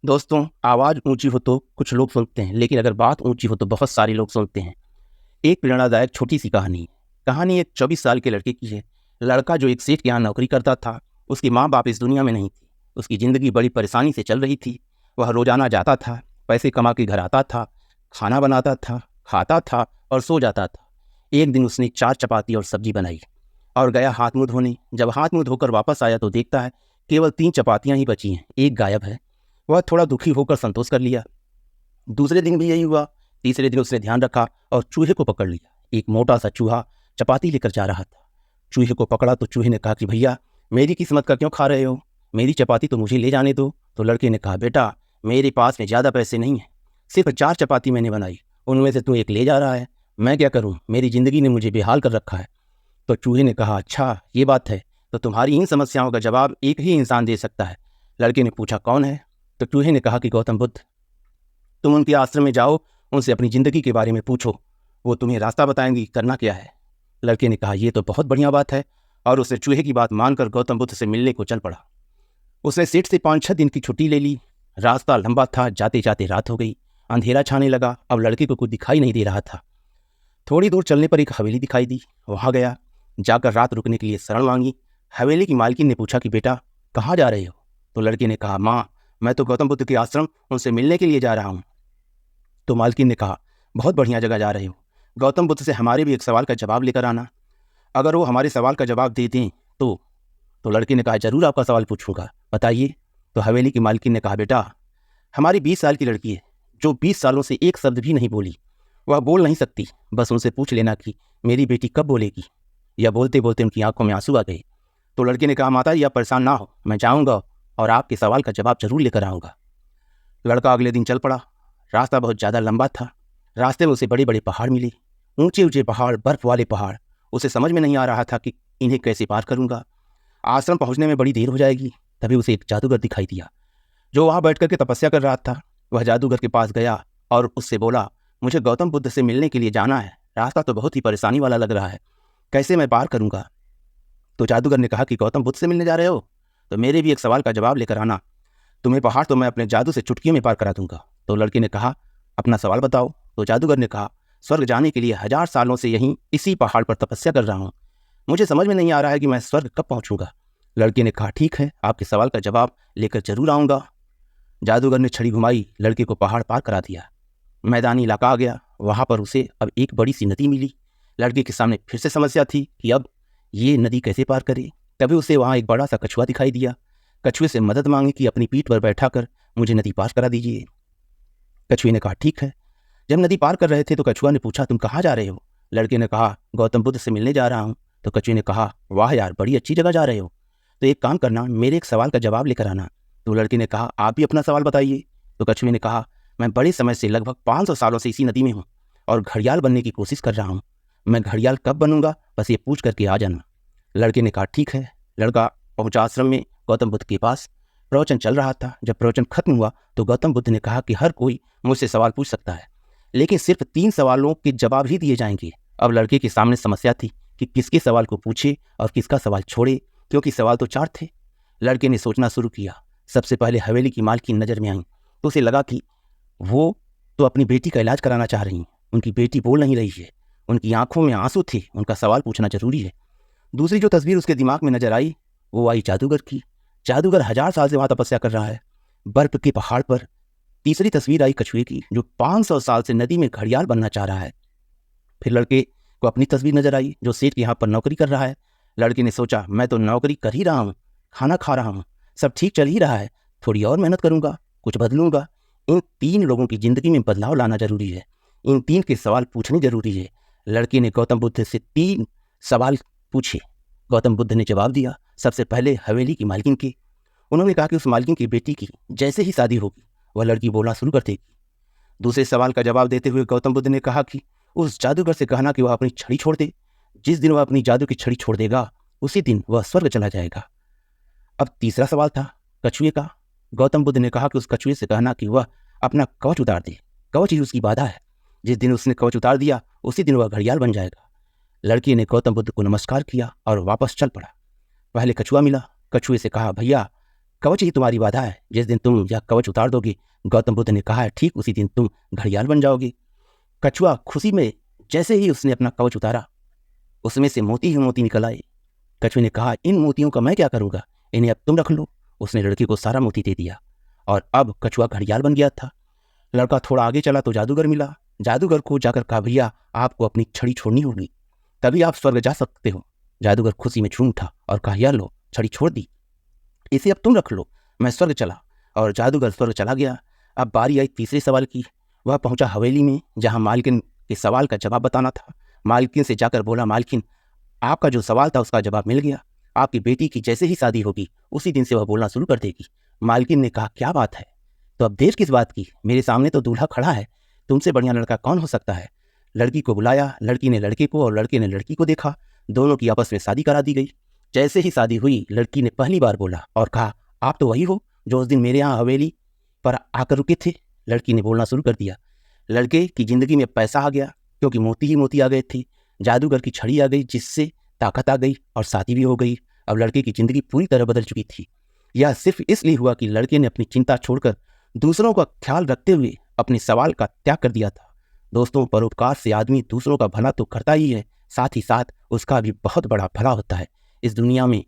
दोस्तों, आवाज़ ऊँची हो तो कुछ लोग सुनते हैं, लेकिन अगर बात ऊँची हो तो बहुत सारे लोग सुनते हैं। एक प्रेरणादायक छोटी-सी कहानी है। कहानी एक 24 साल के लड़के की है। लड़का जो एक सेठ के यहाँ नौकरी करता था, उसके माँ-बाप इस दुनिया में नहीं थे। उसकी ज़िंदगी बड़ी परेशानी से चल रही थी। वह रोज़ाना जाता था, पैसे कमा के घर आता था, खाना बनाता था, खाता था और सो जाता था। एक दिन उसने 4 चपाती और सब्ज़ी बनाई और गया हाथ-मुँह धोने। जब हाथ-मुँह धोकर वापस आया तो देखता है केवल 3 चपातियाँ ही बची हैं, एक गायब है। वह थोड़ा दुखी होकर संतोष कर लिया। दूसरे दिन भी यही हुआ। तीसरे दिन उसने ध्यान रखा और चूहे को पकड़ लिया। एक मोटा सा चूहा चपाती लेकर जा रहा था। चूहे को पकड़ा तो चूहे ने कहा कि भैया, मेरी किस्मत का क्यों खा रहे हो? मेरी चपाती तो मुझे ले जाने दो। तो लड़के ने कहा, बेटा, मेरे पास में ज़्यादा पैसे नहीं हैं, सिर्फ 4 चपाती मैंने बनाई, उनमें से तू एक ले जा रहा है। मैं क्या करूँ? मेरी ज़िंदगी ने मुझे बेहाल कर रखा है। तो चूहे ने कहा, अच्छा ये बात है, तो तुम्हारी इन समस्याओं का जवाब एक ही इंसान दे सकता है। लड़के ने पूछा, कौन है? तो चूहे ने कहा कि गौतम बुद्ध। तुम उनके आश्रम में जाओ, उनसे अपनी ज़िंदगी के बारे में पूछो, वो तुम्हें रास्ता बताएंगी करना क्या है। लड़के ने कहा, ये तो बहुत बढ़िया बात है, और उसने चूहे की बात मानकर गौतम बुद्ध से मिलने को चल पड़ा। उसने सेठ से 5-6 दिन की छुट्टी ले ली। रास्ता लंबा था, जाते जाते रात हो गई। अंधेरा छाने लगा। अब लड़के को कुछ दिखाई नहीं दे रहा था। थोड़ी दूर चलने पर एक हवेली दिखाई दी। वहाँ गया, जाकर रात रुकने के लिए शरण मांगी। हवेली की मालकिन ने पूछा कि बेटा, कहाँ जा रहे हो? तो लड़के ने कहा, माँ, मैं तो गौतम बुद्ध के आश्रम उनसे मिलने के लिए जा रहा हूँ। तो मालकिन ने कहा, बहुत बढ़िया जगह जा रहे हो। गौतम बुद्ध से हमारे भी एक सवाल का जवाब लेकर आना। अगर वो हमारे सवाल का जवाब दे दें तो लड़के ने कहा, जरूर आपका सवाल पूछूंगा, बताइए। तो हवेली की मालकिन ने कहा, बेटा, हमारी 20 साल की लड़की है, जो 20 सालों से एक शब्द भी नहीं बोली। वह बोल नहीं सकती, बस उनसे पूछ लेना कि मेरी बेटी कब बोलेगी। या बोलते बोलते उनकी आंखों में आंसू आ गए। तो लड़के ने कहा, माता जी, आप परेशान ना हो, मैं जाऊँगा और आपके सवाल का जवाब जरूर लेकर आऊँगा। लड़का अगले दिन चल पड़ा। रास्ता बहुत ज़्यादा लंबा था। रास्ते में उसे बड़े बड़े पहाड़ मिले, ऊंचे ऊंचे पहाड़, बर्फ वाले पहाड़। उसे समझ में नहीं आ रहा था कि इन्हें कैसे पार करूंगा। आश्रम पहुंचने में बड़ी देर हो जाएगी। तभी उसे एक जादूगर दिखाई दिया, जो वहां बैठ करके तपस्या कर रहा था। वह जादूगर के पास गया और उससे बोला, मुझे गौतम बुद्ध से मिलने के लिए जाना है। रास्ता तो बहुत ही परेशानी वाला लग रहा है, कैसे मैं पार करूंगा? तो जादूगर ने कहा कि गौतम बुद्ध से मिलने जा रहे हो, तो मेरे भी एक सवाल का जवाब लेकर आना। तुम्हें पहाड़ तो मैं अपने जादू से चुटकियों में पार करा दूंगा। तो लड़के ने कहा, अपना सवाल बताओ। तो जादूगर ने कहा, स्वर्ग जाने के लिए 1000 सालों से यहीं इसी पहाड़ पर तपस्या कर रहा हूँ। मुझे समझ में नहीं आ रहा है कि मैं स्वर्ग कब पहुँचूंगा। लड़के ने कहा, ठीक है, आपके सवाल का जवाब लेकर जरूर आऊँगा। जादूगर ने छड़ी घुमाई, लड़के को पहाड़ पार करा दिया। मैदानी इलाका आ गया। वहाँ पर उसे अब एक बड़ी सी नदी मिली। लड़के के सामने फिर से समस्या थी कि अब ये नदी कैसे पार करे। तभी उसे वहाँ एक बड़ा सा कछुआ दिखाई दिया। कछुए से मदद मांगी कि अपनी पीठ पर बैठाकर मुझे नदी पार करा दीजिए। कछुए ने कहा, ठीक है। जब नदी पार कर रहे थे तो कछुआ ने पूछा, तुम कहाँ जा रहे हो? लड़के ने कहा, गौतम बुद्ध से मिलने जा रहा हूँ। तो कछुए ने कहा, वाह यार, बड़ी अच्छी जगह जा रहे हो। तो एक काम करना, मेरे एक सवाल का जवाब लेकर आना। तो लड़के ने कहा, आप भी अपना सवाल बताइए। तो कछुए ने कहा, मैं बड़े समय से, लगभग 500 सालों से इसी नदी में हूँ और घड़ियाल बनने की कोशिश कर रहा हूँ। मैं घड़ियाल कब बनूंगा, बस ये पूछ करके आ जाना। लड़के ने कहा, ठीक है। लड़का पहुंचा आश्रम में गौतम बुद्ध के पास। प्रवचन चल रहा था। जब प्रवचन खत्म हुआ तो गौतम बुद्ध ने कहा कि हर कोई मुझसे सवाल पूछ सकता है, लेकिन सिर्फ 3 सवालों के जवाब ही दिए जाएंगे। अब लड़के के सामने समस्या थी कि किसके सवाल को पूछे और किसका सवाल छोड़े, क्योंकि सवाल तो 4 थे। लड़के ने सोचना शुरू किया। सबसे पहले हवेली की मालकिन नजर में आई। तो उसे लगा कि वो तो अपनी बेटी का इलाज कराना चाह रही हैं। उनकी बेटी बोल नहीं रही है, उनकी आंखों में आंसू थे, उनका सवाल पूछना जरूरी है। दूसरी जो तस्वीर उसके दिमाग में नजर आई, वो आई जादूगर की। जादूगर 1000 साल से वहां तपस्या कर रहा है, बर्फ के पहाड़ पर। तीसरी तस्वीर आई कछुए की, जो 500 साल से नदी में घड़ियाल बनना चाह रहा है। फिर लड़के को अपनी तस्वीर नजर आई, जो सेठ के यहाँ पर नौकरी कर रहा है। लड़के ने सोचा, मैं तो नौकरी कर ही रहा हूँ, खाना खा रहा हूँ, सब ठीक चल ही रहा है, थोड़ी और मेहनत करूंगा, कुछ बदलूंगा। इन 3 लोगों की जिंदगी में बदलाव लाना जरूरी है, इन 3 के सवाल पूछने जरूरी है। लड़के ने गौतम बुद्ध से 3 सवाल पूछे। गौतम बुद्ध ने जवाब दिया। सबसे पहले हवेली की मालकिन के। उन्होंने कहा कि उस मालकिन की बेटी की जैसे ही शादी होगी वह लड़की बोलना शुरू कर देगी। दूसरे सवाल का जवाब देते हुए गौतम बुद्ध ने कहा कि उस जादूगर से कहना कि वह अपनी छड़ी छोड़ दे। जिस दिन वह अपनी जादू की छड़ी छोड़ देगा, उसी दिन वह स्वर्ग चला जाएगा। अब तीसरा सवाल था कछुए का। गौतम बुद्ध ने कहा कि उस कछुए से कहना कि वह अपना कवच उतार दे। कवच ही उसकी बाधा है। जिस दिन उसने कवच उतार दिया, उसी दिन वह घड़ियाल बन जाएगा। लड़की ने गौतम बुद्ध को नमस्कार किया और वापस चल पड़ा। पहले कछुआ मिला। कछुए से कहा, भैया, कवच ही तुम्हारी बाधा है। जिस दिन तुम यह कवच उतार दोगे, गौतम बुद्ध ने कहा है, ठीक उसी दिन तुम घड़ियाल बन जाओगे। कछुआ खुशी में जैसे ही उसने अपना कवच उतारा, उसमें से मोती ही मोती निकल आए। कछुए ने कहा, इन मोतियों का मैं क्या करूंगा, इन्हें अब तुम रख लो। उसने लड़के को सारा मोती दे दिया और अब कछुआ घड़ियाल बन गया था। लड़का थोड़ा आगे चला तो जादूगर मिला। जादूगर को जाकर कहा, भैया आपको अपनी छड़ी छोड़नी होगी, तभी आप स्वर्ग जा सकते हो। जादूगर खुशी में झूम उठा और कहा, यह लो, छड़ी छोड़ दी, इसे अब तुम रख लो, मैं स्वर्ग चला। और जादूगर स्वर्ग चला गया। अब बारी आई तीसरे सवाल की। वह पहुंचा हवेली में, जहां मालकिन के सवाल का जवाब बताना था। मालकिन से जाकर बोला, मालकिन आपका जो सवाल था उसका जवाब मिल गया। आपकी बेटी की जैसे ही शादी होगी, उसी दिन से वह बोलना शुरू कर देगी। मालकिन ने कहा, क्या बात है, तो अब देर किस बात की, मेरे सामने तो दूल्हा खड़ा है, तुमसे बढ़िया लड़का कौन हो सकता है। लड़की को बुलाया। लड़की ने लड़के को और लड़के ने लड़की को देखा। दोनों की आपस में शादी करा दी गई। जैसे ही शादी हुई, लड़की ने पहली बार बोला और कहा, आप तो वही हो जो उस दिन मेरे यहाँ हवेली पर आकर रुके थे। लड़की ने बोलना शुरू कर दिया। लड़के की जिंदगी में पैसा आ गया, क्योंकि मोती ही मोती आ गए थे। जादूगर की छड़ी आ गई, जिससे ताकत आ गई, और शादी भी हो गई। अब लड़के की जिंदगी पूरी तरह बदल चुकी थी। यह सिर्फ इसलिए हुआ कि लड़के ने अपनी चिंता छोड़कर दूसरों का ख्याल रखते हुए अपने सवाल का त्याग कर दिया था। दोस्तों, परोपकार से आदमी दूसरों का भला तो करता ही है, साथ ही साथ उसका भी बहुत बड़ा भला होता है। इस दुनिया में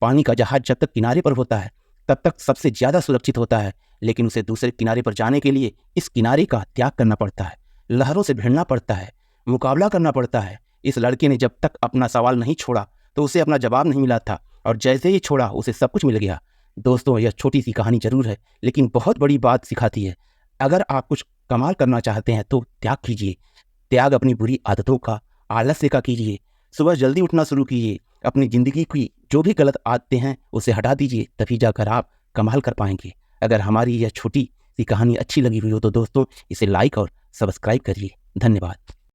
पानी का जहाज जब तक किनारे पर होता है, तब तक सबसे ज़्यादा सुरक्षित होता है, लेकिन उसे दूसरे किनारे पर जाने के लिए इस किनारे का त्याग करना पड़ता है, लहरों से भिड़ना पड़ता है, मुकाबला करना पड़ता है। इस लड़के ने जब तक अपना सवाल नहीं छोड़ा तो उसे अपना जवाब नहीं मिला था, और जैसे ही छोड़ा उसे सब कुछ मिल गया। दोस्तों, यह छोटी सी कहानी जरूर है, लेकिन बहुत बड़ी बात सिखाती है। अगर आप कुछ कमाल करना चाहते हैं तो त्याग कीजिए। त्याग अपनी बुरी आदतों का, आलस्य का कीजिए। सुबह जल्दी उठना शुरू कीजिए। अपनी ज़िंदगी की जो भी गलत आदतें हैं उसे हटा दीजिए, तभी जाकर आप कमाल कर पाएंगे। अगर हमारी यह छोटी सी कहानी अच्छी लगी हुई हो तो दोस्तों, इसे लाइक और सब्सक्राइब करिए। धन्यवाद।